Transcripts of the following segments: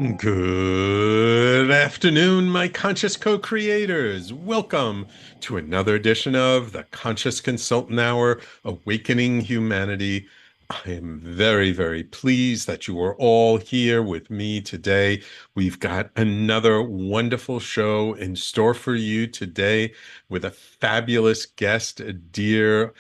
Good afternoon, my conscious co-creators. Welcome to another edition of the Conscious Consultant Hour, Awakening Humanity. I am very, very pleased that you are all here with me today. We've got another wonderful show in store for you today with a fabulous guest, a dear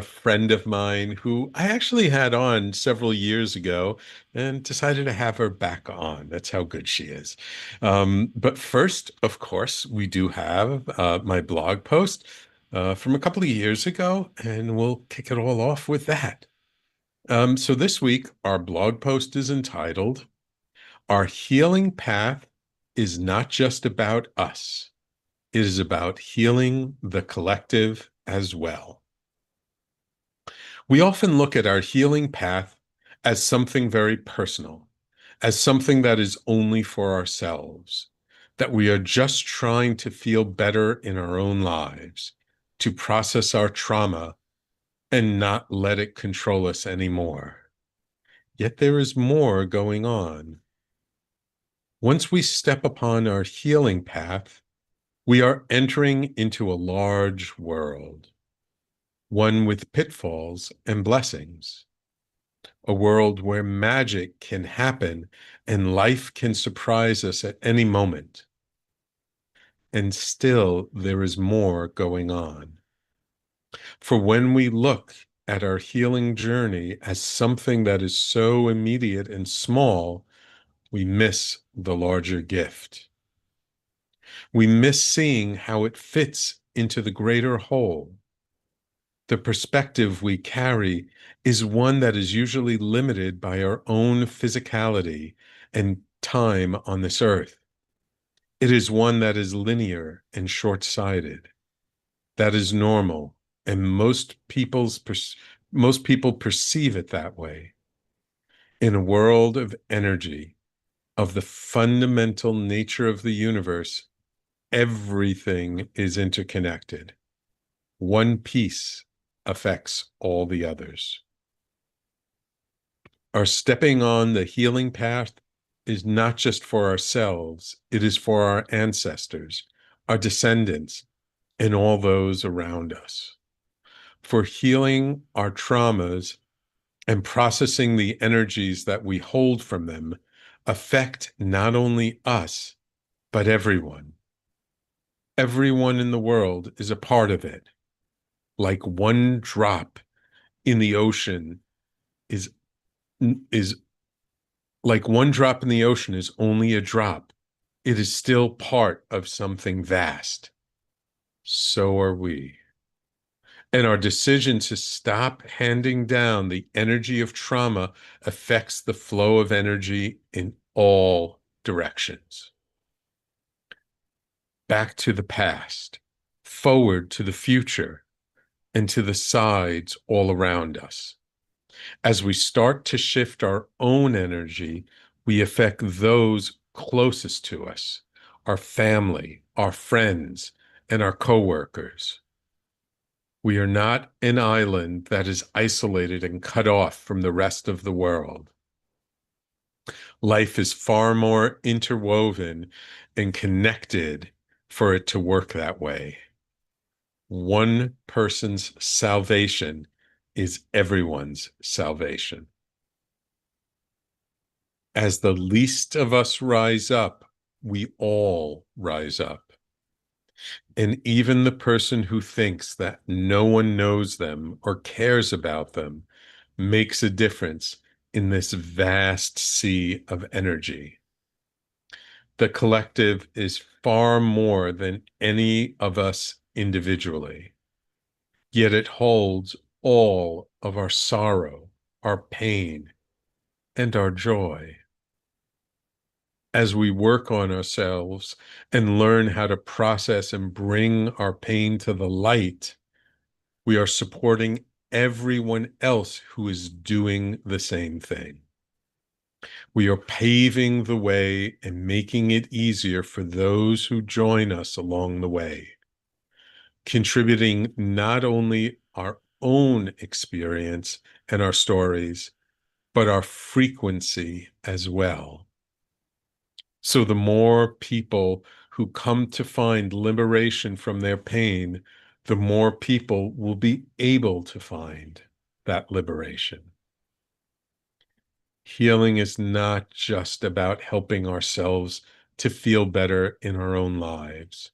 friend of mine who I actually had on several years ago and decided to have her back on. That's how good she is. But first, of course, we do have my blog post from a couple of years ago, and we'll kick it all off with that. So this week, our blog post is entitled, Our Healing Path is Not Just About Us. It is about healing the collective as well. We often look at our healing path as something very personal, as something that is only for ourselves, that we are just trying to feel better in our own lives, to process our trauma and not let it control us anymore. Yet there is more going on. Once we step upon our healing path, we are entering into a large world, one with pitfalls and blessings, a world where magic can happen and life can surprise us at any moment. And still, there is more going on. For when we look at our healing journey as something that is so immediate and small, we miss the larger gift. We miss seeing how it fits into the greater whole. The perspective we carry is one that is usually limited by our own physicality and time on this earth. It is one that is linear and short-sighted. That is normal, and most people perceive it that way. In a world of energy, of the fundamental nature of the universe, everything is interconnected. One piece affects all the others. Our stepping on the healing path is not just for ourselves, it is for our ancestors, our descendants, and all those around us. For healing our traumas and processing the energies that we hold from them affect not only us, but everyone. Everyone in the world is a part of it. Like one drop in the ocean is is like one drop in the ocean is only a drop. It is still part of something vast. So are we. And our decision to stop handing down the energy of trauma affects the flow of energy in all directions. Back to the past, forward to the future, and to the sides all around us. As we start to shift our own energy, we affect those closest to us, our family, our friends, and our coworkers. We are not an island that is isolated and cut off from the rest of the world. Life is far more interwoven and connected for it to work that way. One person's salvation is everyone's salvation. As the least of us rise up, we all rise up. And even the person who thinks that no one knows them or cares about them makes a difference in this vast sea of energy. The collective is far more than any of us individually, yet it holds all of our sorrow, our pain, and our joy. As we work on ourselves and learn how to process and bring our pain to the light, we are supporting everyone else who is doing the same thing. We are paving the way and making it easier for those who join us along the way, contributing not only our own experience and our stories, but our frequency as well. So the more people who come to find liberation from their pain, the more people will be able to find that liberation. Healing is not just about helping ourselves to feel better in our own lives.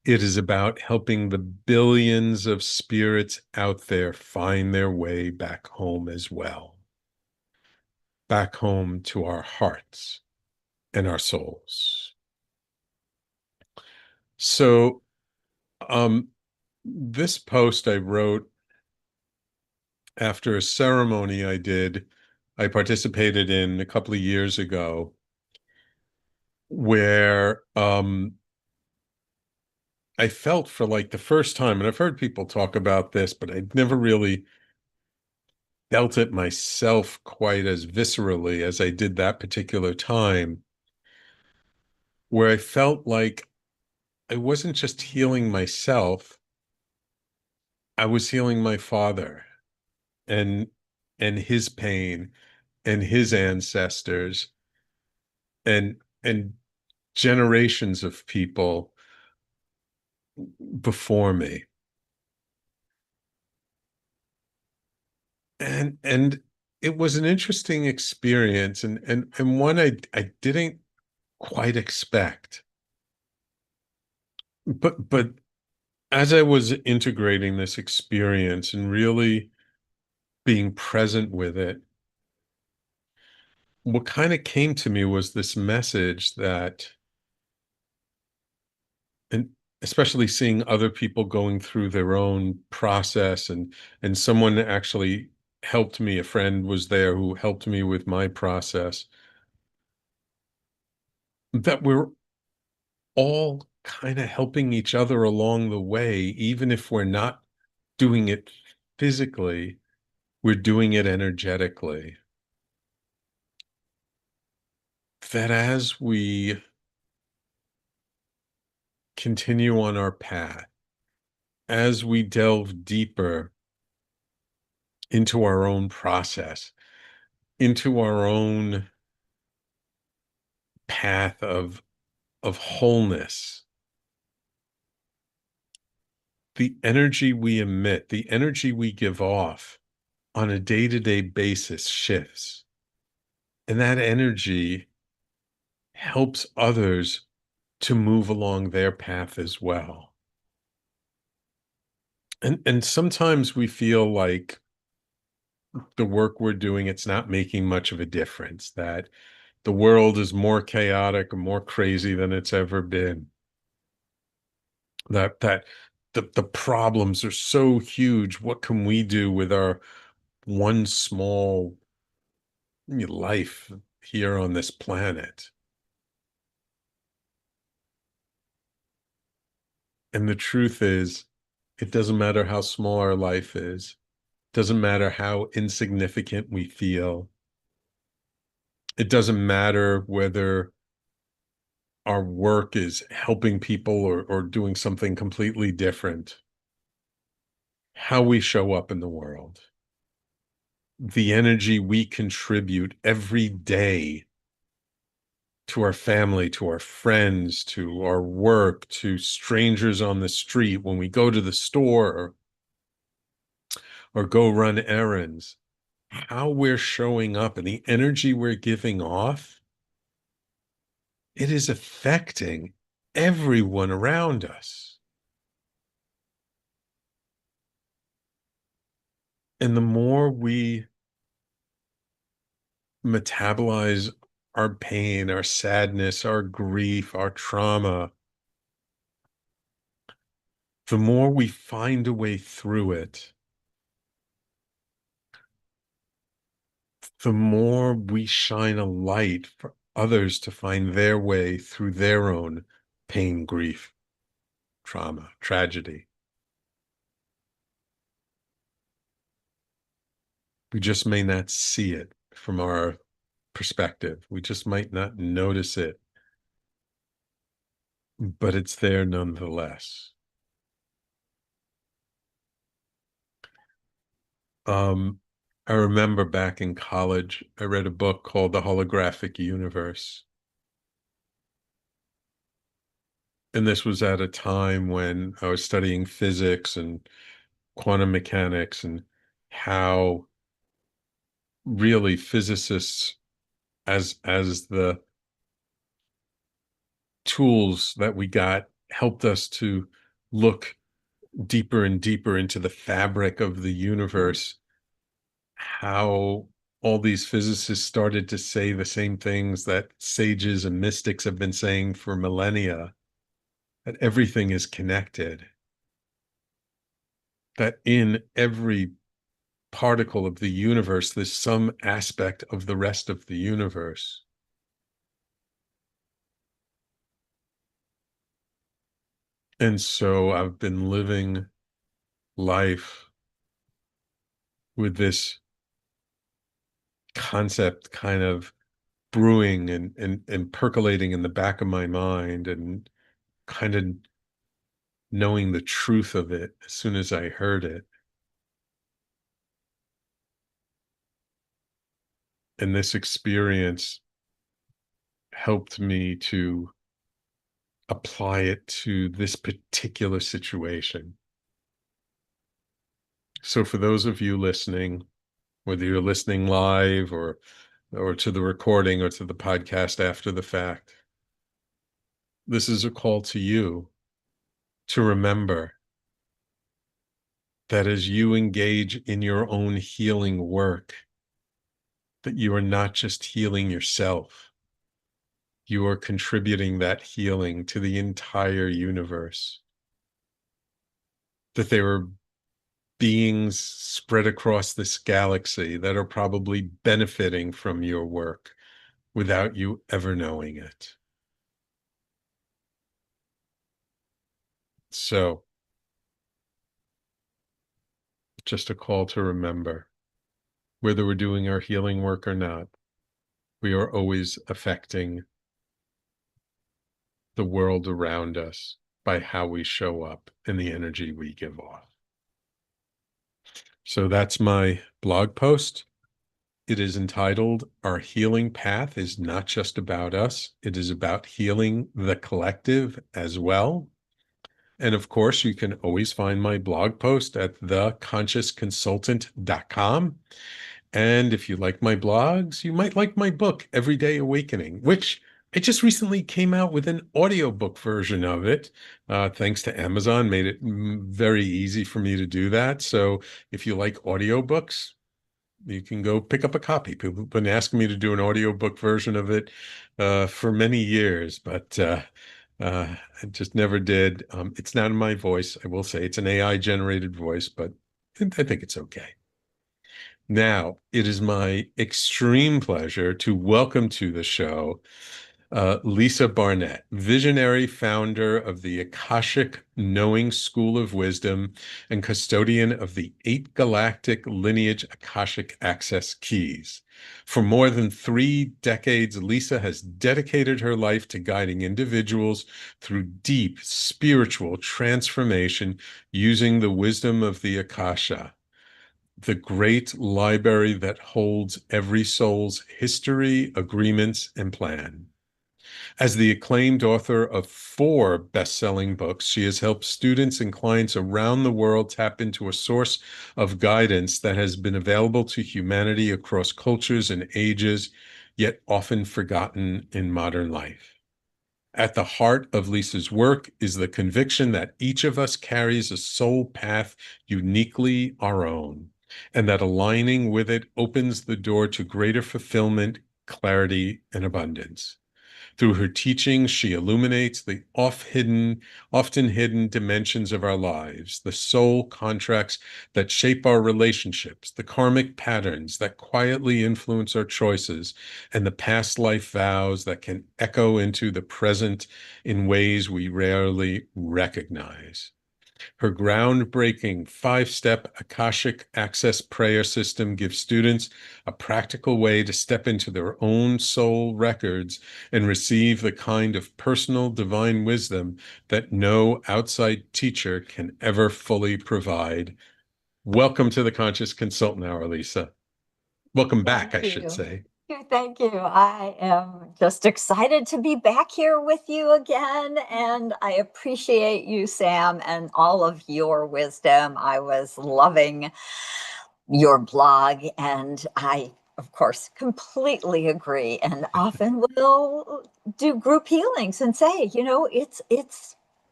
It is about helping the billions of spirits out there find their way back home as well, back home to our hearts and our souls. So, um, this post I wrote after a ceremony I participated in a couple of years ago, where I felt for like the first time, and I've heard people talk about this, but I'd never really felt it myself quite as viscerally as I did that particular time, where I felt like I wasn't just healing myself, I was healing my father and his pain and his ancestors and generations of people before me. And it was an interesting experience and one I didn't quite expect. But as I was integrating this experience and really being present with it, what kind of came to me was this message that, and especially seeing other people going through their own process, and someone actually helped me, a friend was there who helped me with my process, that we're all kind of helping each other along the way, even if we're not doing it physically, we're doing it energetically. That as we continue on our path, as we delve deeper into our own process, into our own path of wholeness, the energy we emit, the energy we give off on a day-to-day basis shifts. And that energy helps others to move along their path as well. And sometimes we feel like the work we're doing, it's not making much of a difference, that the world is more chaotic and more crazy than it's ever been. That the problems are so huge. What can we do with our one small life here on this planet? And the truth is, it doesn't matter how small our life is. Doesn't matter how insignificant we feel. It doesn't matter whether our work is helping people or doing something completely different. How we show up in the world, the energy we contribute every day to our family, to our friends, to our work, to strangers on the street, when we go to the store or go run errands, how we're showing up and the energy we're giving off, it is affecting everyone around us. And the more we metabolize our pain, our sadness, our grief, our trauma, the more we find a way through it, the more we shine a light for others to find their way through their own pain, grief, trauma, tragedy. We just may not see it from our perspective. We just might not notice it, but it's there nonetheless. Um, I remember back in college, I read a book called The Holographic Universe. And this was at a time when I was studying physics and quantum mechanics and how really physicists as the tools that we got helped us to look deeper and deeper into the fabric of the universe, how all these physicists started to say the same things that sages and mystics have been saying for millennia, that everything is connected, that in every particle of the universe, there's some aspect of the rest of the universe. And so I've been living life with this concept kind of brewing and percolating in the back of my mind and kind of knowing the truth of it as soon as I heard it. And this experience helped me to apply it to this particular situation. So for those of you listening, whether you're listening live or to the recording or to the podcast after the fact, this is a call to you to remember that as you engage in your own healing work, that you are not just healing yourself, you are contributing that healing to the entire universe. That there are beings spread across this galaxy that are probably benefiting from your work without you ever knowing it. So, just a call to remember, whether we're doing our healing work or not, we are always affecting the world around us by how we show up and the energy we give off. So that's my blog post. It is entitled, Our Healing Path is Not Just About Us. It is about healing the collective as well. And of course, you can always find my blog post at theconsciousconsultant.com. And if you like my blogs, you might like my book, Everyday Awakening, which I just recently came out with an audiobook version of it. Thanks to Amazon, made it very easy for me to do that. So if you like audiobooks, you can go pick up a copy. People have been asking me to do an audiobook version of it for many years, but I just never did. It's not in my voice. I will say it's an AI generated voice, but I think it's okay. Now, it is my extreme pleasure to welcome to the show Lisa Barnett, visionary founder of the Akashic Knowing School of Wisdom and custodian of the 8 Galactic Lineage Akashic Access Keys. For more than 3 decades, Lisa has dedicated her life to guiding individuals through deep spiritual transformation using the wisdom of the Akasha, the great library that holds every soul's history, agreements, and plan. As the acclaimed author of 4 best-selling books, she has helped students and clients around the world tap into a source of guidance that has been available to humanity across cultures and ages, yet often forgotten in modern life. At the heart of Lisa's work is the conviction that each of us carries a soul path uniquely our own, and that aligning with it opens the door to greater fulfillment, clarity, and abundance. Through her teachings, she illuminates the often hidden dimensions of our lives, the soul contracts that shape our relationships, the karmic patterns that quietly influence our choices, and the past life vows that can echo into the present in ways we rarely recognize. Her groundbreaking 5-step Akashic Access Prayer System gives students a practical way to step into their own soul records and receive the kind of personal divine wisdom that no outside teacher can ever fully provide. Welcome to the Conscious Consultant Hour, Lisa. Welcome back, Thank I should you. say. Thank you. I am just excited to be back here with you again. And I appreciate you, Sam, and all of your wisdom. I was loving your blog, and I, of course, completely agree and often will do group healings and say,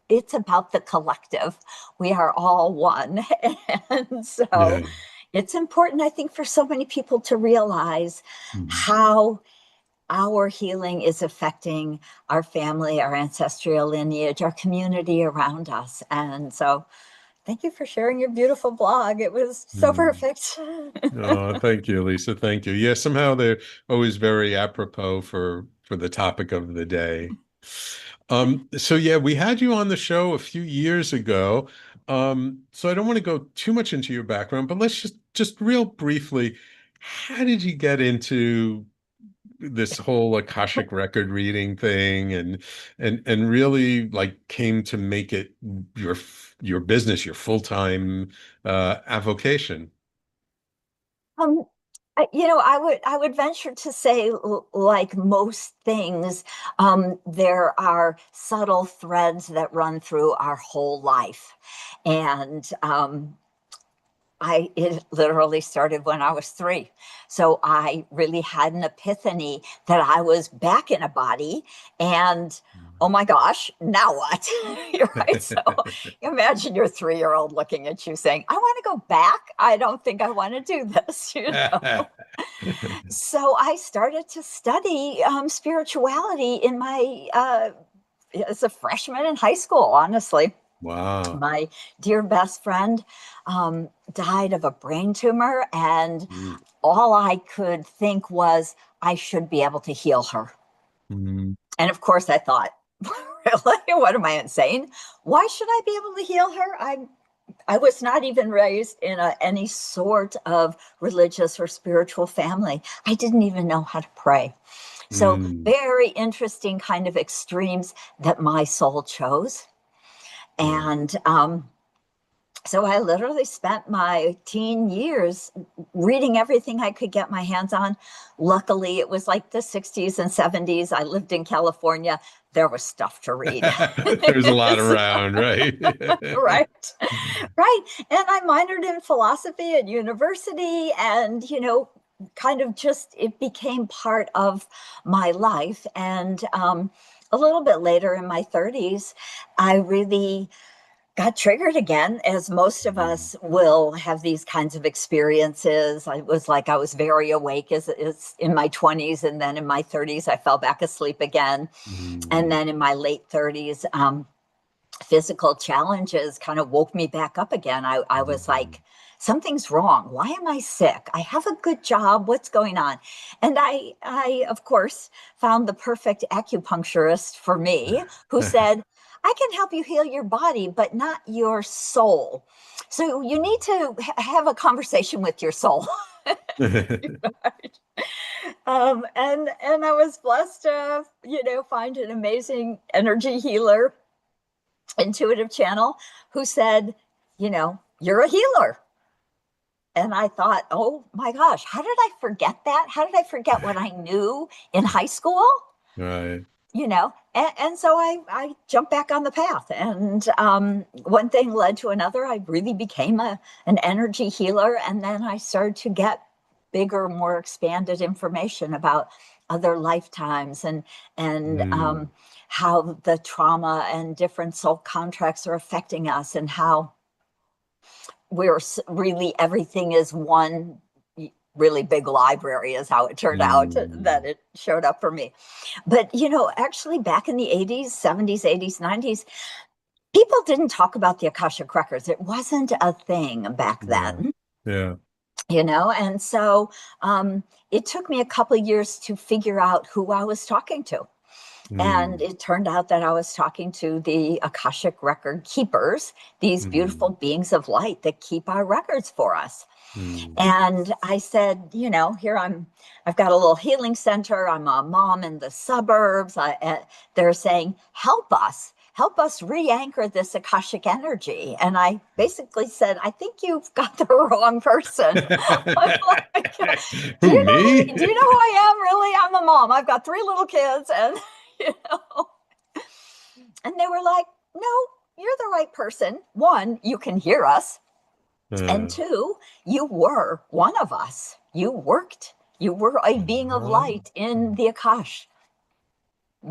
it's about the collective. We are all one. And so Yeah. it's important, I think, for so many people to realize Mhm. how our healing is affecting our family, our ancestral lineage, our community around us. And so thank you for sharing your beautiful blog. It was so Mm. perfect. Oh, thank you, Lisa. Thank you. Yeah, somehow they're always very apropos for the topic of the day. So yeah, we had you on the show a few years ago. So I don't want to go too much into your background, but let's just real briefly, how did you get into this whole Akashic record reading thing and really like came to make it your business, your full-time avocation? Um, I would venture to say, like most things, there are subtle threads that run through our whole life, and it literally started when I was 3. So I really had an epiphany that I was back in a body, and oh my gosh, now what? You're right. So imagine your 3-year-old looking at you saying, I want to go back. I don't think I want to do this, So I started to study spirituality in my as a freshman in high school, honestly. Wow. My dear best friend died of a brain tumor, and Mm. all I could think was I should be able to heal her. Mm. And of course, I thought, really, what am I insane? Why should I be able to heal her? I was not even raised in any sort of religious or spiritual family. I didn't even know how to pray. So Mm. very interesting kind of extremes that my soul chose. Yeah. And so I literally spent my teen years reading everything I could get my hands on. Luckily, it was like the 60s and 70s. I lived in California. There was stuff to read. There's a lot So, around, right? right, right. And I minored in philosophy at university, and, kind of just it became part of my life. And a little bit later in my 30s, I really got triggered again, as most of Mm. us will have these kinds of experiences. I was like, I was very awake as in my 20s, and then in my 30s, I fell back asleep again. And Mm. then in my late 30s, physical challenges kind of woke me back up again. I was Mm. like, something's wrong. Why am I sick? I have a good job. What's going on? And I of course, found the perfect acupuncturist for me, who said, I can help you heal your body, but not your soul. So you need to have a conversation with your soul. And I was blessed to, find an amazing energy healer, intuitive channel, who said, you're a healer. And I thought, oh my gosh, how did I forget that? How did I forget what I knew in high school? Right. And so I jumped back on the path, and one thing led to another. I really became an energy healer, and then I started to get bigger, more expanded information about other lifetimes, and Mm. how the trauma and different soul contracts are affecting us, and how we're really, everything is one really big library, is how it turned out that Mm. it showed up for me. But, actually back in the 80s, 70s, 80s, 90s, people didn't talk about the Akashic records. It wasn't a thing back Yeah. then. Yeah. And so it took me a couple of years to figure out who I was talking to. And Mm. it turned out that I was talking to the Akashic record keepers, these beautiful Mm. beings of light that keep our records for us. Mm. And I said, here I've got a little healing center. I'm a mom in the suburbs. They're saying, help us. help us re-anchor this Akashic energy. And I basically said, I think you've got the wrong person. I'm like, Who, me? do you know who I am? Really? I'm a mom. I've got 3 little kids, and you know, and they were like, no, you're the right person. One, you can hear us. And Uh, two, you were one of us. You were a being of uh, light in the Akash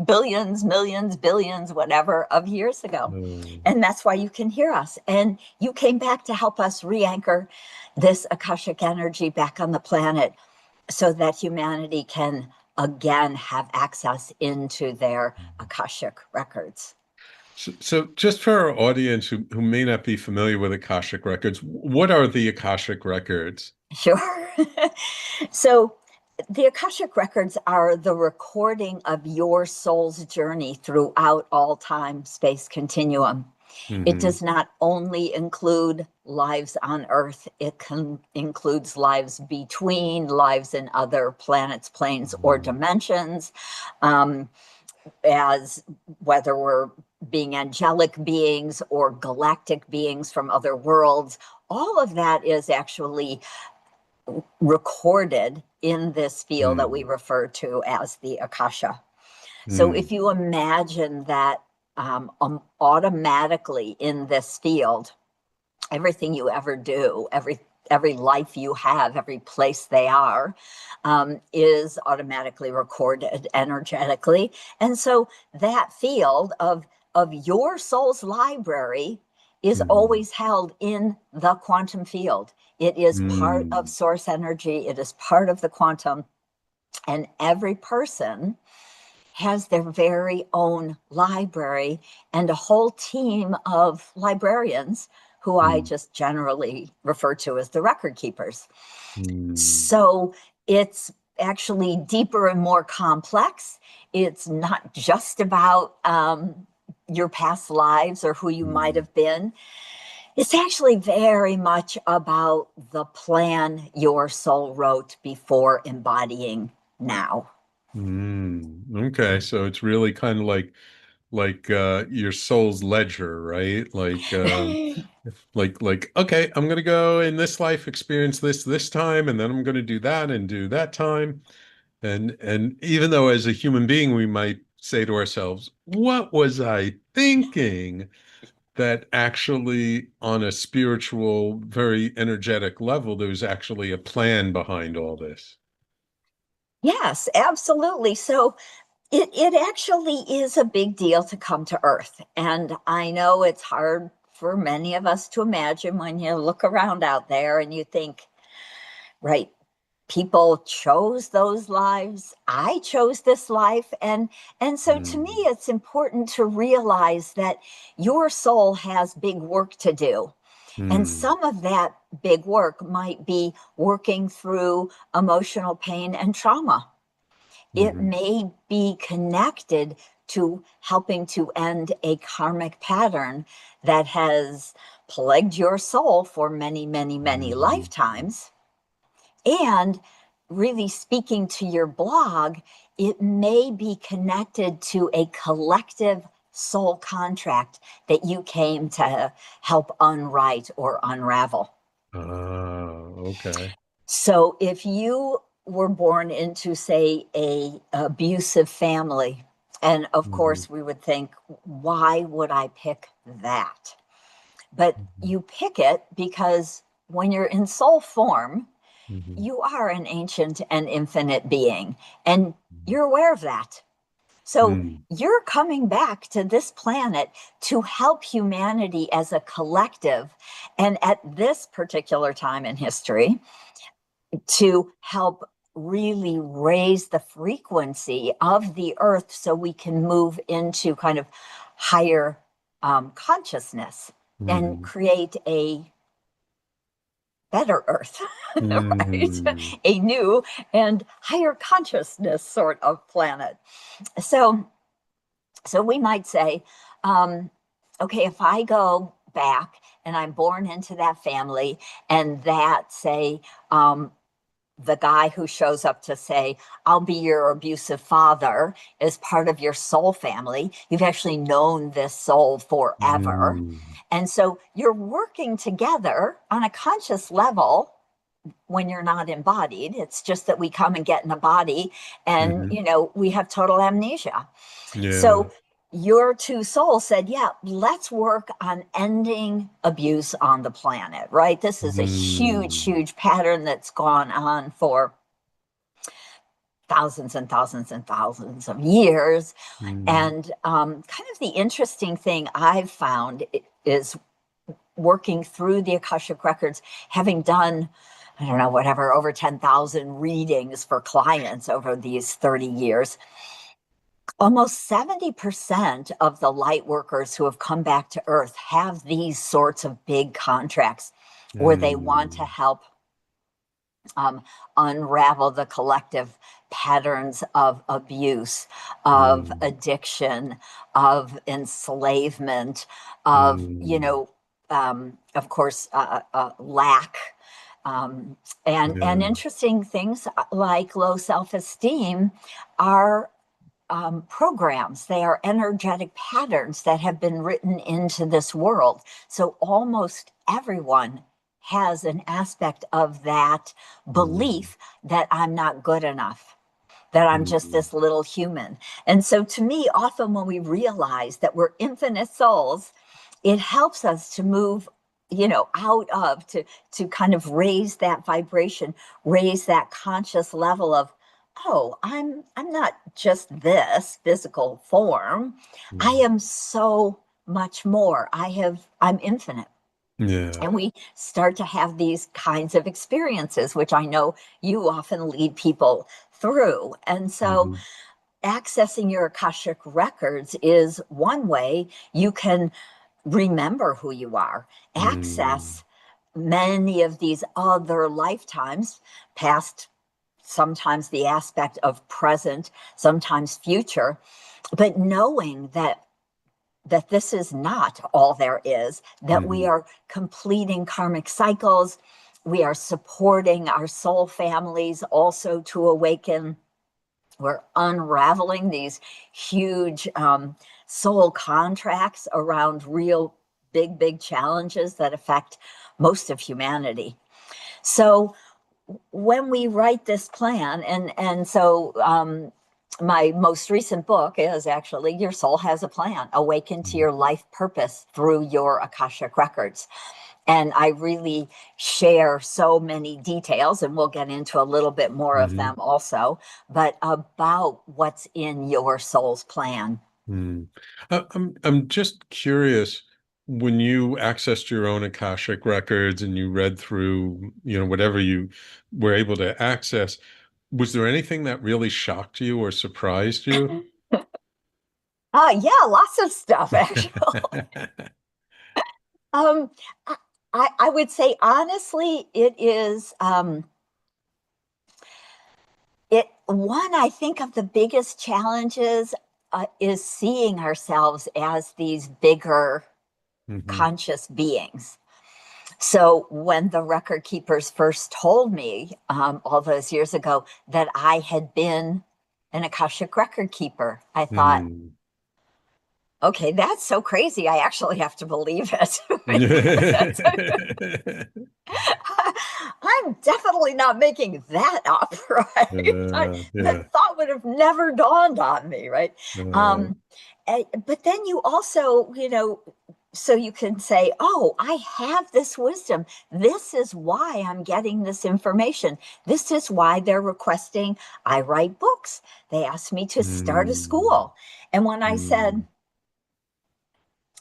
billions, millions, billions, whatever of years ago. And that's why you can hear us. And you came back to help us re-anchor this Akashic energy back on the planet so that humanity can again have access into their Akashic records. so just for our audience who may not be familiar with Akashic records, what are the Akashic records? Sure. So the Akashic records are the recording of your soul's journey throughout all time space continuum. It Hmm. does not only include lives on Earth, it includes lives between, lives in other planets, planes, or dimensions, um, as whether we're being angelic beings or galactic beings from other worlds. All of that is actually recorded in this field that we Hmm. refer to as the Akasha. So Hmm. if you imagine that automatically in this field, everything you ever do, every life you have, every place they are, is automatically recorded energetically. And so that field of your soul's library is Hmm. always held in the quantum field. It is part of Hmm. source energy. It is part of the quantum. And every person has their very own library and a whole team of librarians who I Hmm. just generally refer to as the record keepers. Hmm. So it's actually deeper and more complex. It's not just about your past lives or who you might Hmm. have been. It's actually very much about the plan your soul wrote before embodying now. Okay, so it's really kind of like your soul's ledger, right? Like okay, I'm gonna go in this life experience this time, and then I'm gonna do that and do that time. And even though as a human being we might say to ourselves, what was I thinking? That actually on a spiritual, very energetic level, there's actually a plan behind all this. Yes, absolutely. So it actually is a big deal to come to Earth. And I know it's hard for many of us to imagine when you look around out there and you think, right, people chose those lives. I chose this life. And so to me, Mm, it's important to realize that your soul has big work to do. And mm, some of that big work might be working through emotional pain and trauma. It mhm, may be connected to helping to end a karmic pattern that has plagued your soul for many, many, many mhm, lifetimes. And really speaking to your blog, it may be connected to a collective soul contract that you came to help unwrite or unravel. okay. So if you were born into, say, a abusive family, and of Mhm, course we would think, why would I pick that? But mhm, you pick it because when you're in soul form, mhm, you are an ancient and infinite being, and you're aware of that. So mhm, you're coming back to this planet to help humanity as a collective. And at this particular time in history, to help really raise the frequency of the earth so we can move into kind of higher consciousness and mhm, create a better earth, right? mhm, A new and higher consciousness sort of planet. So, so we might say, um, okay, if I go back and I'm born into that family, and that say the guy who shows up to say, I'll be your abusive father, is part of your soul family. You've actually known this soul forever. Mm. And so you're working together on a conscious level when you're not embodied. It's just that we come and get in a body and, Hmm. we have total amnesia. Yeah. So your two souls said, yeah, let's work on ending abuse on the planet, right? This is a huge, Mm. huge pattern that's gone on for thousands and thousands and thousands of years. Mm. And kind of the interesting thing I've found is working through the Akashic records, having done, I don't know, whatever, over 10,000 readings for clients over these 30 years. Almost 70% of the light workers who have come back to Earth have these sorts of big contracts where they want to Mm. help unravel the collective patterns of abuse, of Mm. addiction, of enslavement, of, Mm. of course, lack. Um, and Yeah. interesting things like low self-esteem are programs. They are energetic patterns that have been written into this world. So almost everyone has an aspect of that Mm. belief that I'm not good enough, that I'm just Mm. this little human. And so to me, often when we realize that we're infinite souls, it helps us to move out of to kind of raise that vibration, raise that conscious level of, oh, I'm not just this physical form. I Mm. am so much more. I'm infinite. Yeah. And we start to have these kinds of experiences, which I know you often lead people through. And so Hmm. accessing your Akashic records is one way you can remember who you are, Mm. access many of these other lifetimes, past, sometimes the aspect of present, sometimes future, but knowing that this is not all there is, that we Hmm. are completing karmic cycles, we are supporting our soul families also to awaken. We're unraveling these huge soul contracts around real big, big challenges that affect most of humanity. So when we write this plan, and so my most recent book is actually Your Soul Has a Plan, Awaken to Your Life Purpose Through Your Akashic Records. And I really share so many details, and we'll get into a little bit more of Hmm. them also, but about what's in your soul's plan. Mm. I'm just curious, when you accessed your own Akashic records and you read through, whatever you were able to access, was there anything that really shocked you or surprised you? Yeah, lots of stuff actually. um, I, I would say honestly, it is it one, I think of the biggest challenges is seeing ourselves as these bigger Hmm. conscious beings. So when the record keepers first told me all those years ago that I had been an Akashic record keeper, I thought, Mm. okay, that's so crazy. I actually have to believe it. I'm definitely not making that up, right? Yeah. That thought would have never dawned on me, right? Uh, Um, but then you also, so you can say, oh, I have this wisdom. This is why I'm getting this information. This is why they're requesting I write books. They asked me to start a mm. school. And when I said, Mm.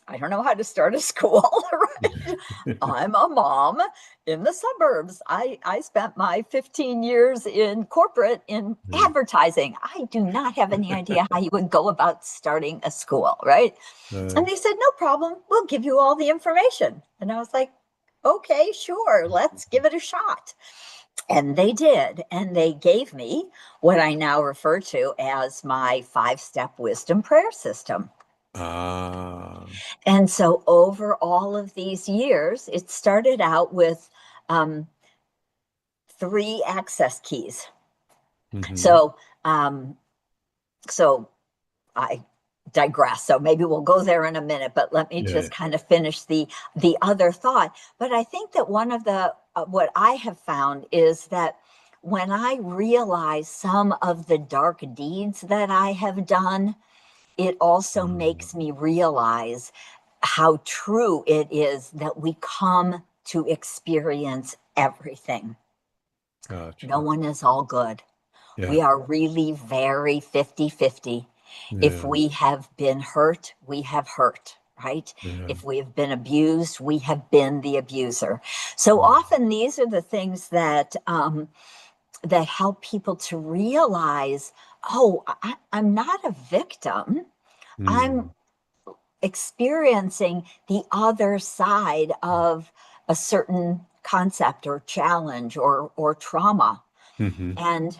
I don't know how to start a school, right? I'm a mom in the suburbs. I spent my 15 years in corporate in Yeah. advertising. I do not have any idea how you would go about starting a school, right? Uh, And they said, no problem. We'll give you all the information. And I was like, okay, sure, let's give it a shot. And they did. And they gave me what I now refer to as my 5-step wisdom prayer system. ah. And so over all of these years, it started out with um, 3 access keys. Mm-hmm. So, so I digress. So maybe we'll go there in a minute, but let me Yeah. just kind of finish the other thought. But I think that one of the what I have found is that when I realize some of the dark deeds that I have done, it also makes me realize how true it is that we come to experience everything. No Gotcha. one is all good. Yeah. We are really very 50-50. If Yeah. we have been hurt, we have hurt, right? Yeah. If we have been abused, we have been the abuser. So Mm. often these are the things that that help people to realize, oh, I'm not a victim. I'm Mm. experiencing the other side of a certain concept or challenge or trauma. Mm-hmm. And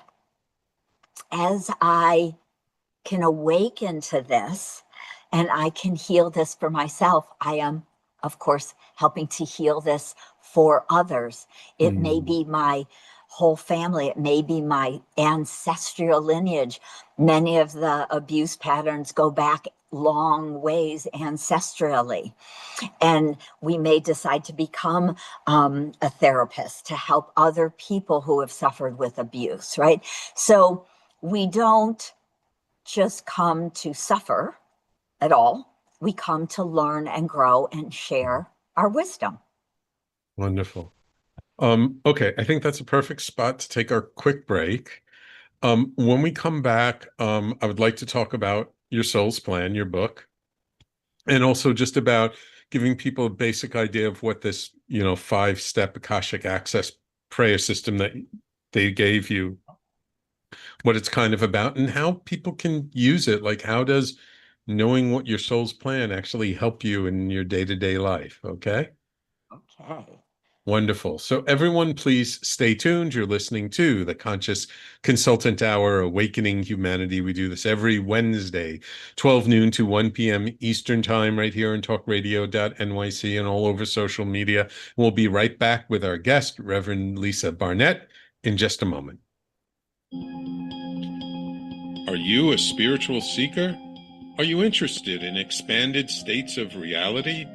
as I can awaken to this and I can heal this for myself, I am, of course, helping to heal this for others. It may Mm. be my whole family, it may be my ancestral lineage. Many of the abuse patterns go back long ways ancestrally. And we may decide to become a therapist to help other people who have suffered with abuse, right? So we don't just come to suffer at all. We come to learn and grow and share our wisdom. Wonderful. Okay, I think that's a perfect spot to take our quick break. When we come back, I would like to talk about your soul's plan, your book, and also just about giving people a basic idea of what this, 5-step Akashic Access Prayer System that they gave you, what it's kind of about, and how people can use it. Like, how does knowing what your soul's plan actually help you in your day-to-day life? Okay. Okay. Wonderful. So, everyone, please stay tuned. You're listening to the Conscious Consultant Hour, Awakening Humanity. We do this every Wednesday, 12 noon to 1 p.m. Eastern Time, right here on talkradio.nyc and all over social media. We'll be right back with our guest, Reverend Lisa Barnett, in just a moment. Are you a spiritual seeker? Are you interested in expanded states of reality?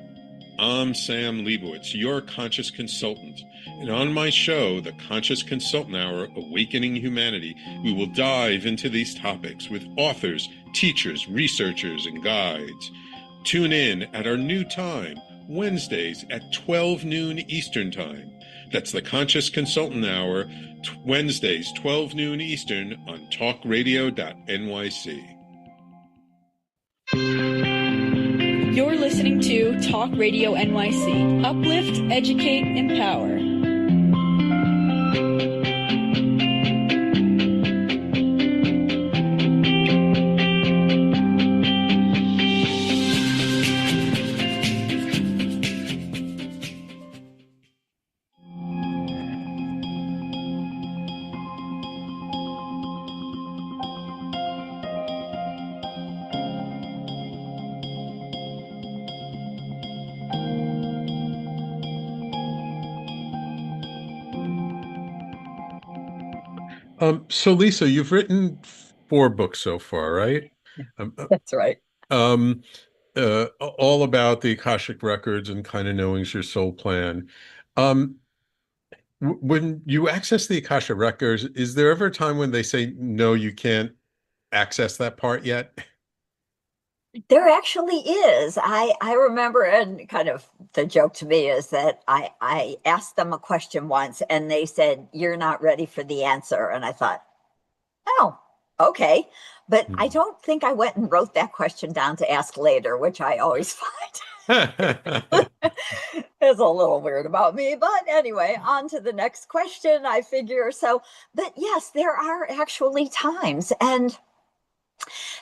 I'm Sam Leibowitz, your conscious consultant, and on my show, The Conscious Consultant Hour, Awakening Humanity, we will dive into these topics with authors, teachers, researchers, and guides. Tune in at our new time, Wednesdays at 12 noon Eastern Time. That's The Conscious Consultant Hour, Wednesdays, 12 noon Eastern on talkradio.nyc. You're listening to Talk Radio NYC. Uplift, educate, empower. So Lisa, you've written 4 books so far, right? Um, uh, That's right. um, all about the Akashic records and kind of knowing your soul plan. Um, when you access the Akashic records, is there ever a time when they say, no, you can't access that part yet? There actually is. I remember, and kind of the joke to me is that I asked them a question once and they said, "You're not ready for the answer." And I thought, oh, okay. But I don't think I went and wrote that question down to ask later, which I always find is a little weird about me. But anyway, on to the next question, I figure. So, but yes, there are actually times. And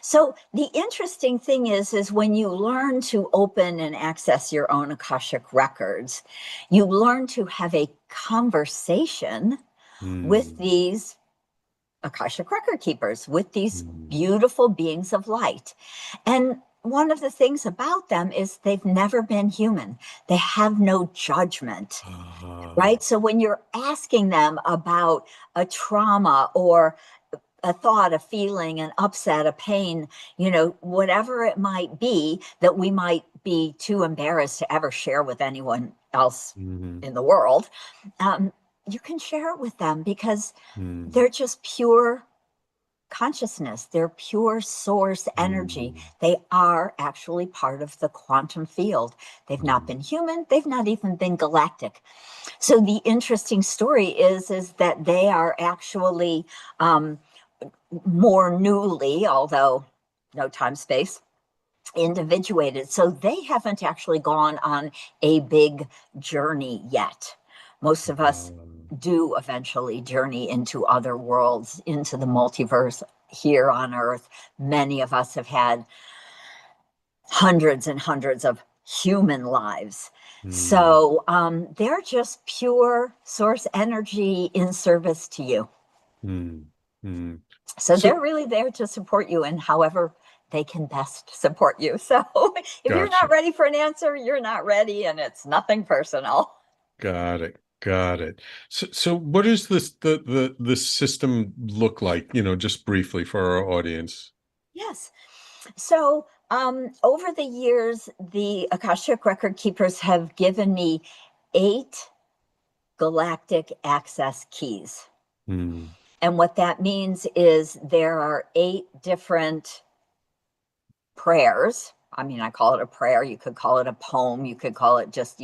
so the interesting thing is when you learn to open and access your own Akashic records, you learn to have a conversation with Hmm. these Akashic record keepers, with these Hmm. beautiful beings of light. And one of the things about them is they've never been human. They have no judgment, right? So when you're asking them about a trauma or a thought, a feeling, an upset, a pain, whatever it might be that we might be too embarrassed to ever share with anyone else in the world, you can share it with them because they're just pure consciousness. They're pure source energy. They are actually part of the quantum field. They've not been human. They've not even been galactic. So the interesting story is that they are actually more newly, although no time space, individuated. So they haven't actually gone on a big journey yet. Most of us do eventually journey into other worlds, into the multiverse here on Earth. Many of us have had hundreds and hundreds of human lives. So they're just pure source energy in service to you. So they're really there to support you in however they can best support you. So if you're not ready for an answer, you're not ready, and it's nothing personal. Got it. Got it. So what does the system look like, just briefly for our audience? Yes. So over the years, the Akashic record keepers have given me 8 galactic access keys. And what that means is there are 8 different prayers. I mean, I call it a prayer. You could call it a poem. You could call it just,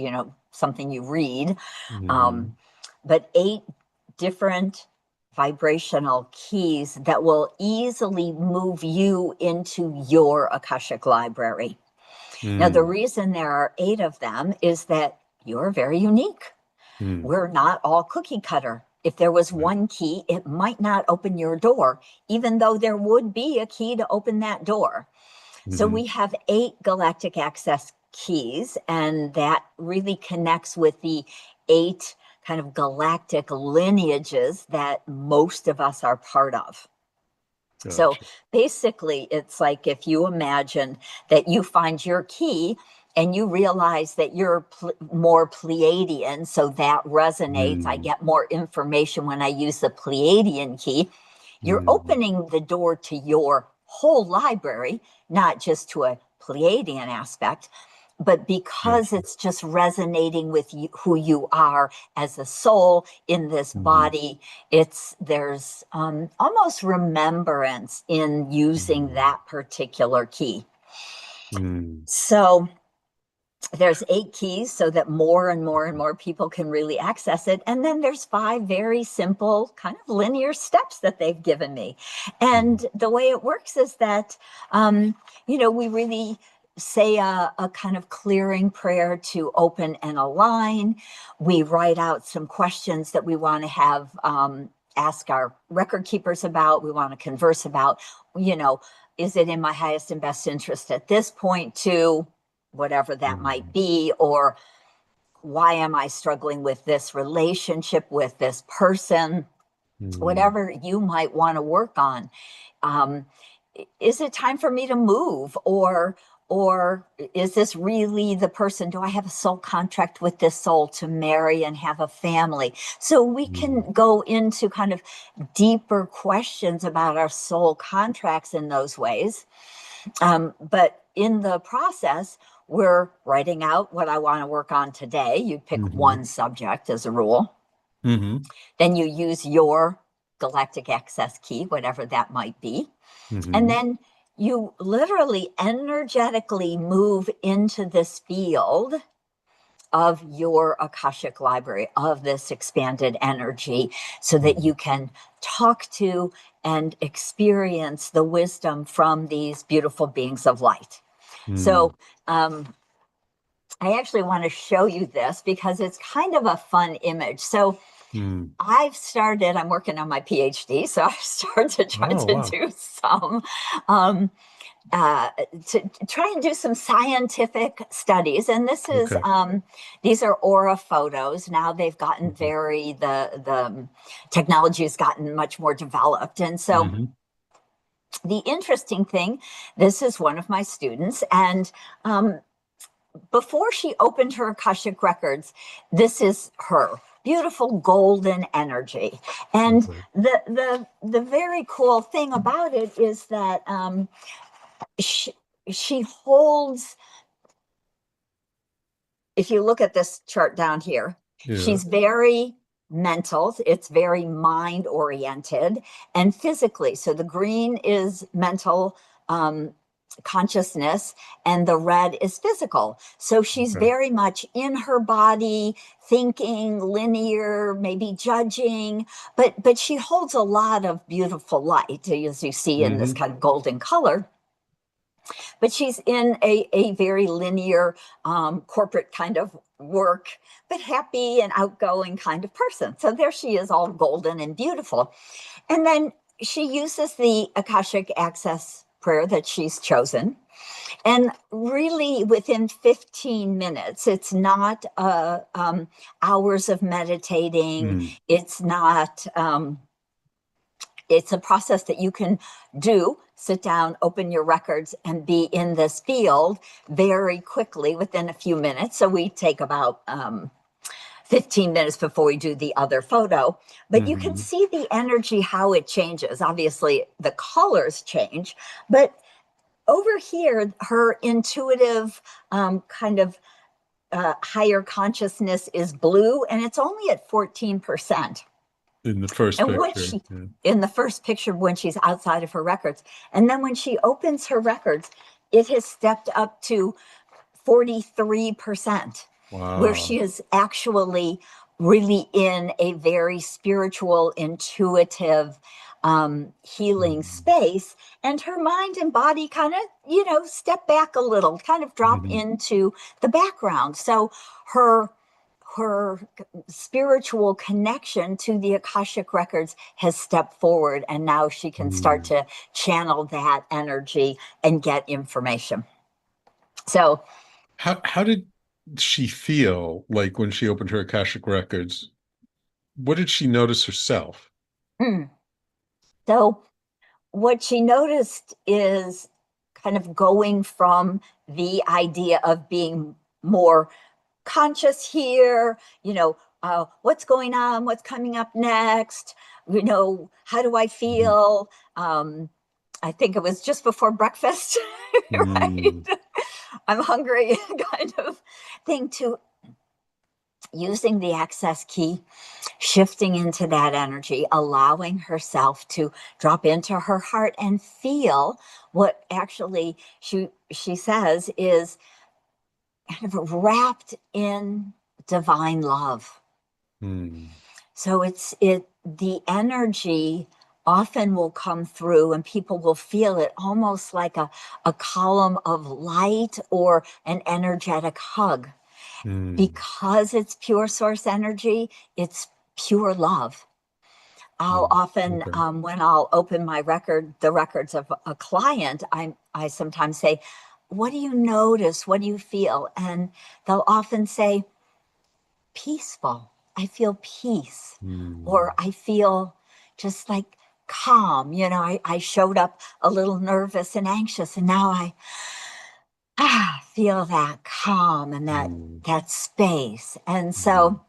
something you read. But 8 different vibrational keys that will easily move you into your Akashic library. Now, the reason there are 8 of them is that you're very unique. We're not all cookie cutter. If there was one key, it might not open your door, even though there would be a key to open that door. So we have 8 galactic access keys, and that really connects with the 8 kind of galactic lineages that most of us are part of. Gotcha. So basically, it's like if you imagine that you find your key and you realize that you're more Pleiadian, so that resonates. I get more information when I use the Pleiadian key. You're opening the door to your whole library, not just to a Pleiadian aspect, but because it's just resonating with you, who you are as a soul in this body. There's almost remembrance in using that particular key. So there's 8 keys so that more and more and more people can really access it. And then there's 5 very simple kind of linear steps that they've given me. And the way it works is that, we really say a kind of clearing prayer to open and align. We write out some questions that we want to have ask our record keepers about, we want to converse about, is it in my highest and best interest at this point to whatever that might be, or why am I struggling with this relationship with this person, whatever you might want to work on. Is it time for me to move, or is this really the person? Do I have a soul contract with this soul to marry and have a family? So we can go into kind of deeper questions about our soul contracts in those ways. But in the process, we're writing out what I want to work on today. You pick one subject as a rule. Then you use your galactic access key, whatever that might be. And then you literally energetically move into this field of your Akashic library, of this expanded energy, so that you can talk to and experience the wisdom from these beautiful beings of light. So I actually want to show you this because it's kind of a fun image. So I'm working on my PhD, so I started to try to do some, to try and do some scientific studies. And this is, these are aura photos. Now they've gotten the technology has gotten much more developed. And so The interesting thing, this is one of my students, and before she opened her Akashic records, this is her beautiful golden energy. And Okay. the very cool thing about it is that she holds, if you look at this chart down here, Yeah. she's very mental, it's very mind oriented, and physically. So the green is mental consciousness, and the red is physical. So she's Okay. very much in her body, thinking, linear, maybe judging, but she holds a lot of beautiful light, as you see in this Hmm. kind of golden color. But she's in a very linear corporate kind of work, but happy and outgoing kind of person. So there she is, all golden and beautiful. And then she uses the Akashic Access Prayer that she's chosen. And really, within 15 minutes, it's not hours of meditating. Mm. It's not, it's a process that you can do, sit down, open your records, and be in this field very quickly within a few minutes. So we take about 15 minutes before we do the other photo. But you can Hmm. see the energy, how it changes. Obviously, the colors change, but over here, her intuitive kind of higher consciousness is blue, and it's only at 14%. In the first And what picture. she, Yeah. in the first picture, when she's outside of her records, and then when she opens her records, it has stepped up to 43%, where Wow. she is actually really in a very spiritual, intuitive, healing Mm. space. And her mind and body kind of, step back a little, kind of drop Mhm. into the background. So her spiritual connection to the Akashic records has stepped forward, and now she can start Mm. to channel that energy and get information. So How did she feel like when she opened her Akashic records? What did she notice herself? mm, so what she noticed is kind of going from the idea of being more conscious here, what's going on, what's coming up next, how do I Mhm. feel? I think it was just before breakfast, right? Mm. I'm hungry, kind of thing, to using the access key, shifting into that energy, allowing herself to drop into her heart and feel what actually she says is kind of wrapped in divine love. Mm. So the energy often will come through and people will feel it almost like a column of light or an energetic hug. Mm. Because it's pure source energy, it's pure love. I'll Mm. often, Okay. when I'll open the records of a client, I sometimes say, "What do you notice? What do you feel?" And they'll often say, "Peaceful. I feel peace," or Mm. "I feel just like calm. I showed up a little nervous and anxious, and now I feel that calm and that Mm. that space." And Mhm. so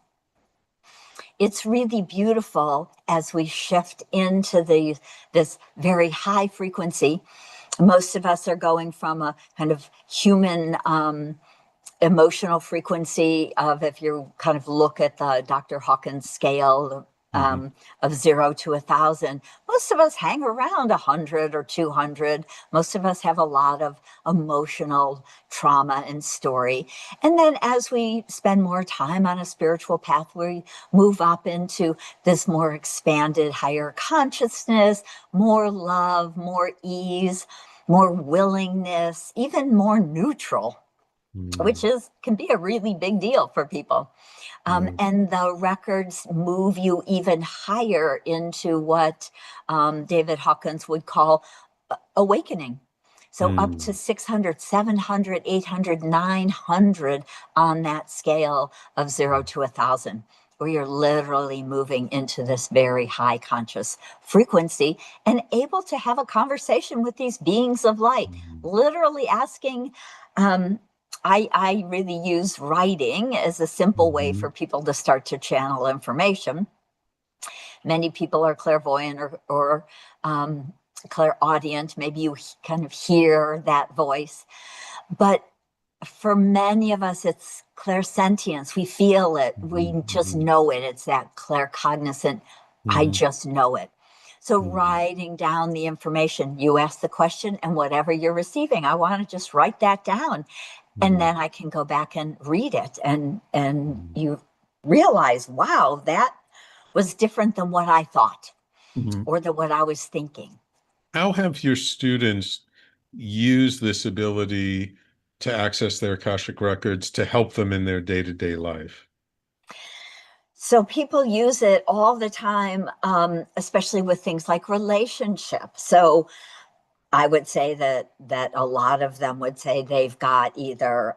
it's really beautiful as we shift into this very high frequency. Most of us are going from a kind of human emotional frequency of, if you kind of look at the Dr. Hawkins scale, Mhm. of 0 to 1,000, most of us hang around 100 or 200. Most of us have a lot of emotional trauma and story. And then as we spend more time on a spiritual path, we move up into this more expanded, higher consciousness, more love, more ease, more willingness, even more neutral, which Mm. can be a really big deal for people. Yeah. And the records move you even higher into what David Hawkins would call awakening. So up to Mm. 600, 700, 800, 900 on that scale of 0 to 1,000. where you're literally moving into this very high conscious frequency and able to have a conversation with these beings of light, literally asking. I really use writing as a simple way for people to start to channel information. Many people are clairvoyant or clairaudient. Maybe you kind of hear that voice. But for many of us, it's clairsentience. We feel it. We just know it. It's that claircognizant, I just know it. So writing down the information, you ask the question, and whatever you're receiving, I want to just write that down. And then I can go back and read it. And you realize, wow, that was different than what I thought or than what I was thinking. How have your students used this ability to access their Akashic records to help them in their day-to-day life? So people use it all the time, especially with things like relationships. So I would say that a lot of them would say they've got either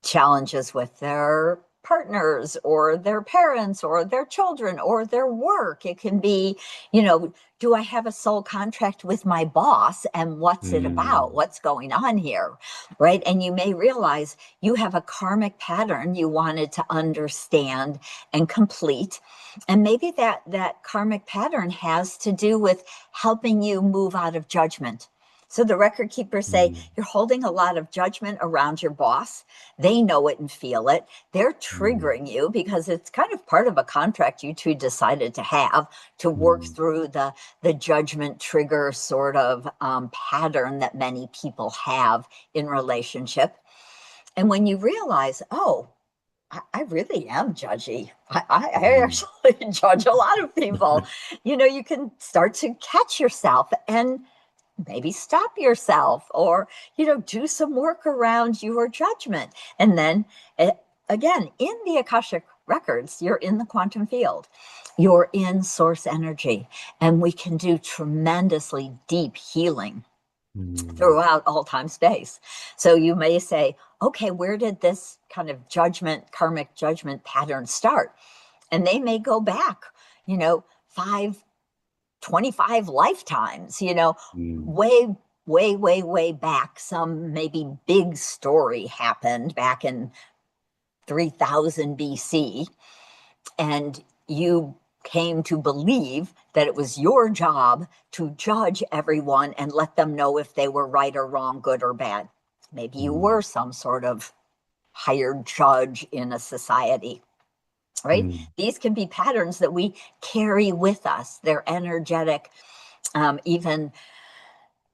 challenges with their partners or their parents or their children or their work. It can be, do I have a soul contract with my boss, and what's it about? What's going on here? Right. And you may realize you have a karmic pattern you wanted to understand and complete. And maybe that karmic pattern has to do with helping you move out of judgment. So the record keepers say, you're holding a lot of judgment around your boss. They know it and feel it. They're triggering you because it's kind of part of a contract you two decided to have to work through the judgment trigger sort of pattern that many people have in relationship. And when you realize, oh, I really am judgy. I actually judge a lot of people. You can start to catch yourself and maybe stop yourself or, do some work around your judgment. And then again, in the Akashic records, you're in the quantum field, you're in source energy, and we can do tremendously deep healing throughout all time space. So you may say, okay, where did this kind of karmic judgment pattern start? And they may go back, 25 lifetimes, way, way, way, way back. Some maybe big story happened back in 3000 BC. And you came to believe that it was your job to judge everyone and let them know if they were right or wrong, good or bad. Maybe you were some sort of hired judge in a society. Right? These can be patterns that we carry with us. They're energetic, even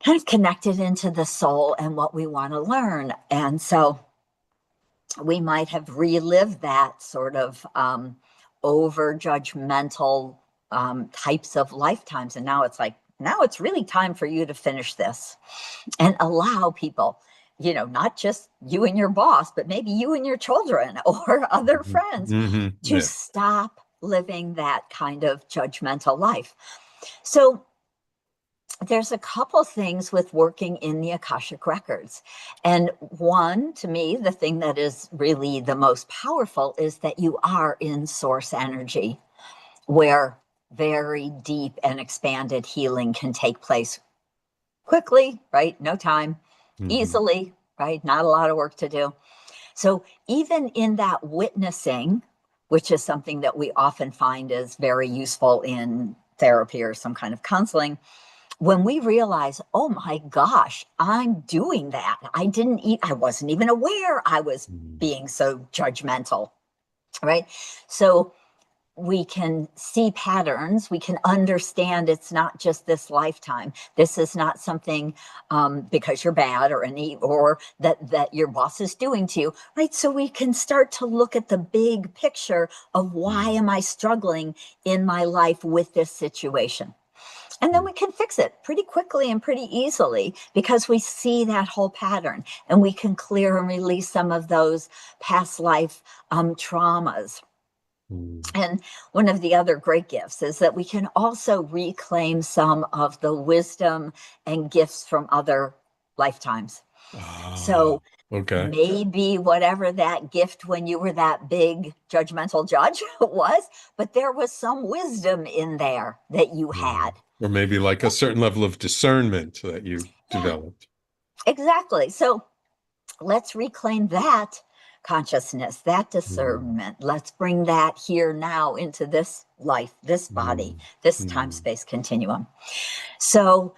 kind of connected into the soul and what we want to learn. And so we might have relived that sort of over judgmental types of lifetimes. And now it's really time for you to finish this and allow people, not just you and your boss, but maybe you and your children or other friends to stop living that kind of judgmental life. So there's a couple things with working in the Akashic records. And one, to me, the thing that is really the most powerful is that you are in source energy, where very deep and expanded healing can take place quickly, right? No time. Easily, right? Not a lot of work to do. So even in that witnessing, which is something that we often find is very useful in therapy or some kind of counseling, when we realize, oh my gosh, I'm doing that. I wasn't even aware I was being so judgmental, right? So we can see patterns. We can understand it's not just this lifetime. This is not something because you're bad or that your boss is doing to you, right? So we can start to look at the big picture of why am I struggling in my life with this situation? And then we can fix it pretty quickly and pretty easily because we see that whole pattern, and we can clear and release some of those past life traumas. And one of the other great gifts is that we can also reclaim some of the wisdom and gifts from other lifetimes. So Okay. Maybe whatever that gift when you were that big judgmental judge was, but there was some wisdom in there that you Yeah. had. Or maybe like a certain level of discernment that you Yeah, developed. exactly. So let's reclaim that consciousness, that Mm, discernment. Let's bring that here now into this life, this body, mm, this time mm. space continuum. So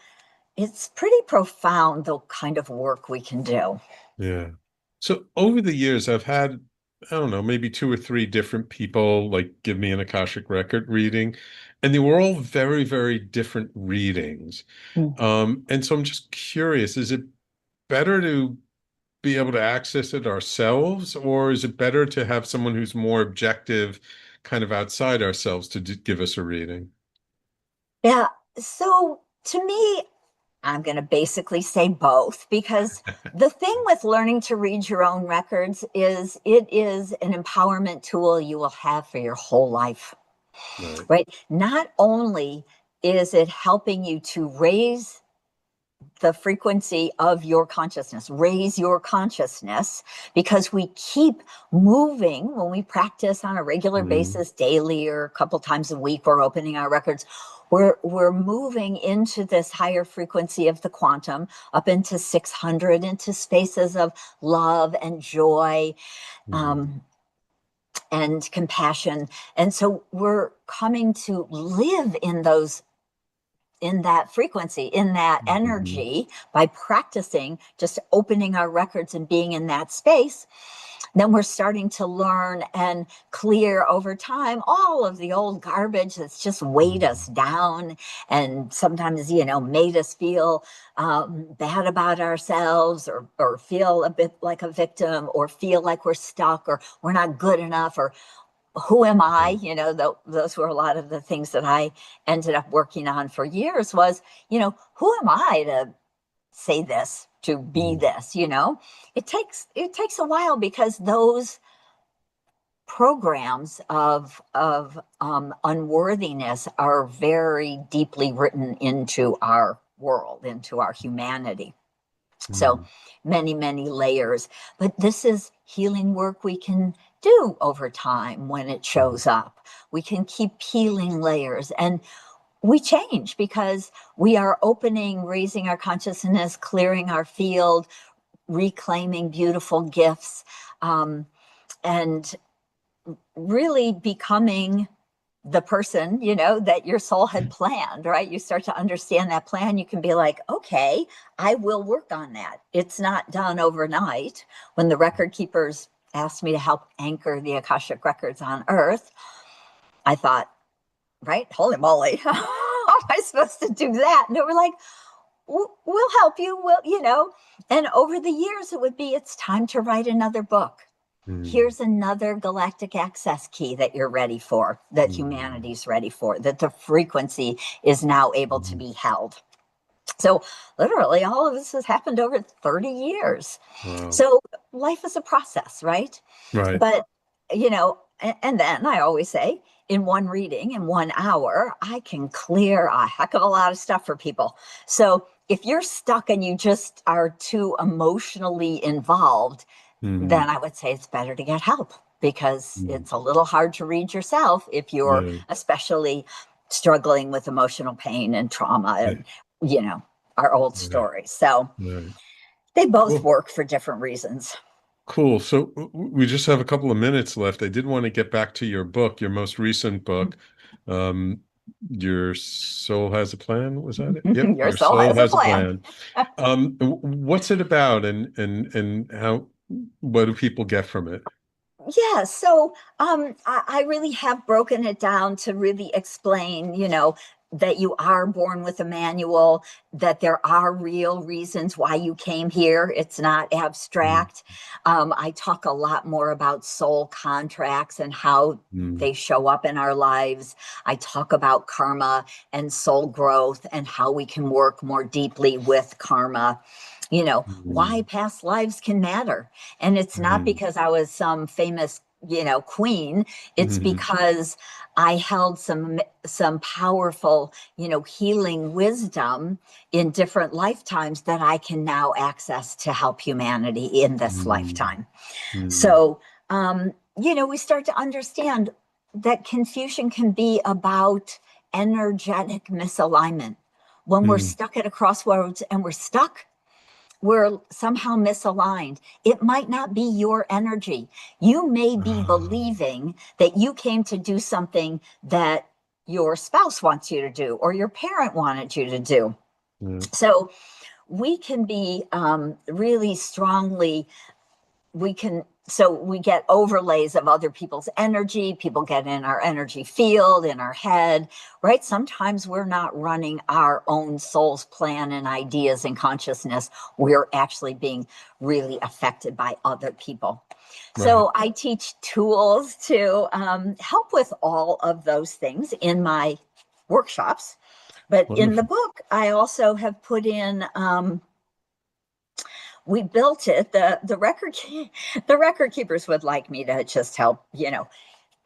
it's pretty profound, the kind of work we can do. Yeah. So over the years, I've had, I don't know, maybe two or three different people like give me an Akashic record reading, and they were all very, very different readings. Mm. And so I'm just curious, is it better to be able to access it ourselves, or is it better to have someone who's more objective, kind of outside ourselves to give us a reading? Yeah. So to me, I'm going to basically say both because the thing with learning to read your own records is it is an empowerment tool you will have for your whole life, Right. right? Not only is it helping you to raise the frequency of your consciousness, raise your consciousness, because we keep moving when we practice on a regular Mm, basis, daily or a couple times a week, we're opening our records. We're moving into this higher frequency of the quantum, up into 600, into spaces of love and joy, mm, um, and compassion. And so we're coming to live in those, in that frequency, in that mhm, energy, by practicing just opening our records and being in that space. Then we're starting to learn and clear over time all of the old garbage that's just weighed us mm, down and sometimes, made us feel bad about ourselves, or feel a bit like a victim, or feel like we're stuck, or we're not good enough, or who am I? Those were a lot of the things that I ended up working on for years was, who am I to say this, to be mm, this, it takes a while because those programs of unworthiness are very deeply written into our world, into our humanity. So mm, many, many layers. But this is healing work we can do over time when it mm, shows up. We can keep peeling layers and we change because we are opening, raising our consciousness, clearing our field, reclaiming beautiful gifts, and really becoming the person, that your soul had planned, right? You start to understand that plan. You can be like, okay, I will work on that. It's not done overnight. When the record keepers asked me to help anchor the Akashic records on Earth, I thought, right, holy moly, how am I supposed to do that? And they were like, we'll help you. And over the years, it would be, it's time to write another book. mm, Here's another galactic access key that you're ready for, that mm, humanity's ready for, that the frequency is now able to mm. be held. So, literally, all of this has happened over 30 years. Wow. So, life is a process, right? Right. But, and then I always say, in one reading, in 1 hour, I can clear a heck of a lot of stuff for people. So, if you're stuck and you just are too emotionally involved, Mm, then I would say it's better to get help because mm. it's a little hard to read yourself if you're Yeah. especially struggling with emotional pain and trauma Yeah. and, you know, our old Right. stories. So Right. they both Cool. work for different reasons. Cool. So we just have a couple of minutes left. I did want to get back to your book, your most recent book. Um, Your Soul Has a Plan. Was that it? Yep. Your Your soul Soul has a Has a plan. Plan. What's it about and how, what do people get from it? Yeah, so I really have broken it down to really explain, that you are born with a manual, that there are real reasons why you came here. It's not Mm, abstract. I talk a lot more about soul contracts and how mm, they show up in our lives. I talk about karma and soul growth and how we can work more deeply with karma. Why mm, past lives can matter. And it's not mm, because I was some famous queen. It's Mhm. because I held some powerful, healing wisdom in different lifetimes that I can now access to help humanity in this Mhm. lifetime. Mhm. So, we start to understand that confusion can be about energetic misalignment. When we're Mhm. stuck at a crossroads and we're somehow misaligned. It might not be your energy. You may be Ah, believing that you came to do something that your spouse wants you to do or your parent wanted you to do. yeah. So we can be really strongly we get overlays of other people's energy. People get in our energy field, in our head, right? Sometimes we're not running our own soul's plan and ideas and consciousness. We're actually being really affected by other people. Right. So I teach tools to help with all of those things in my workshops. But in the Wonderful. book, I also have put in we built it. The record keepers would like me to just help,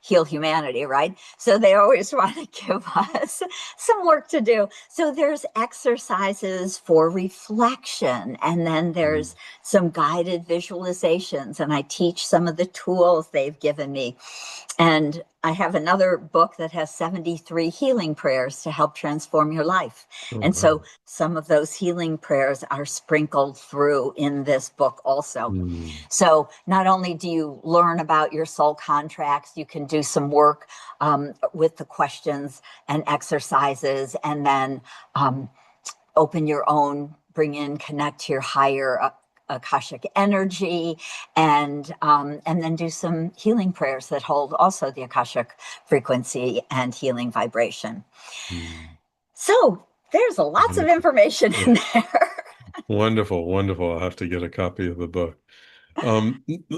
heal humanity, right? So they always want to give us some work to do. So there's exercises for reflection, and then Mhm. there's some guided visualizations, and I teach some of the tools they've given me. And I have another book that has 73 healing prayers to help transform your life. Oh, And wow. so some of those healing prayers are sprinkled through in this book also. Mhm. So not only do you learn about your soul contracts, you can do some work with the questions and exercises, and then open your own, connect to your higher Akashic energy, and then do some healing prayers that hold also the Akashic frequency and healing vibration. Mhm. So there's lots of Wonderful. information Yeah. in there. Wonderful. Wonderful. I'll have to get a copy of the book.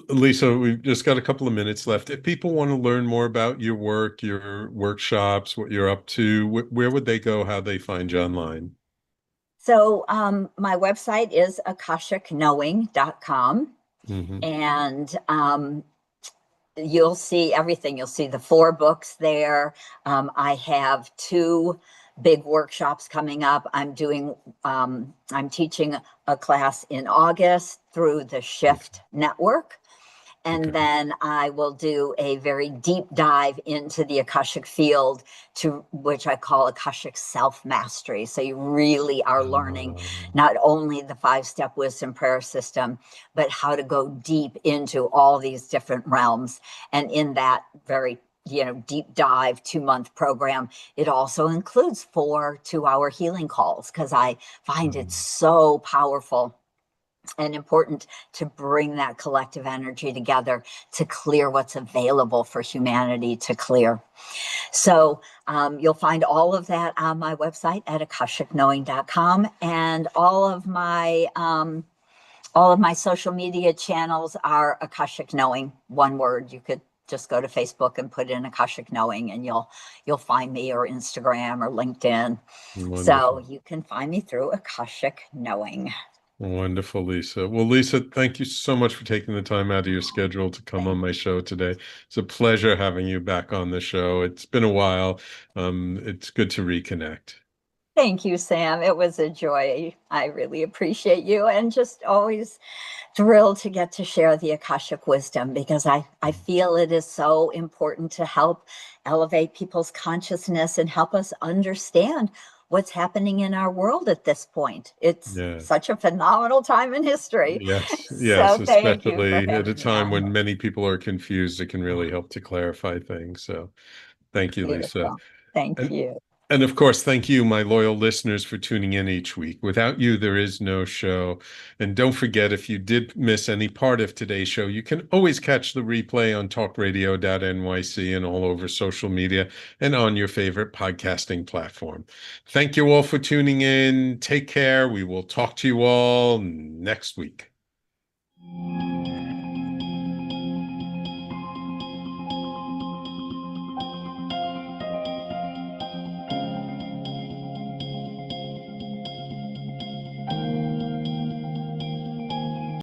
Lisa, we've just got a couple of minutes left. If people want to learn more about your work, your workshops, what you're up to, where would they go? How they find you online? So my website is akashicknowing.com, Hmm. and you'll see everything. You'll see the 4 books there. I have 2 big workshops coming up. I'm teaching a class in August through the Okay. Shift Network. And Okay. then I will do a very deep dive into the Akashic field, to which I call Akashic self mastery. So you really are learning Uh, not only the 5-step wisdom prayer system, but how to go deep into all these different realms. And in that very deep dive 2-month program, it also includes 4 2-hour healing calls because I find it so powerful and important to bring that collective energy together to clear what's available for humanity to clear. So you'll find all of that on my website at akashicknowing.com, and all of my social media channels are Akashic Knowing, one word. You could just go to Facebook and put in Akashic Knowing, and you'll find me, or Instagram or LinkedIn. So Wonderful. you can find me through Akashic Knowing. Wonderful, Lisa. Well, Lisa, thank you so much for taking the time out of your schedule to come on my show today. It's a pleasure having you back on the show. It's been a while. It's good to reconnect. Thank you, Sam. It was a joy. I really appreciate you, and just always thrilled to get to share the Akashic wisdom, because I feel it is so important to help elevate people's consciousness and help us understand what's happening in our world at this point. It's Yes. such a phenomenal time in history. Yes, yes, So thank you for especially at a having me time on. when many people are confused, it can really help to clarify things. So thank you, Lisa. Beautiful. Thank And you. and of course, thank you, my loyal listeners, for tuning in each week. Without you, there is no show. And don't forget, if you did miss any part of today's show, you can always catch the replay on talkradio.nyc and all over social media and on your favorite podcasting platform. Thank you all for tuning in. Take care. We will talk to you all next week.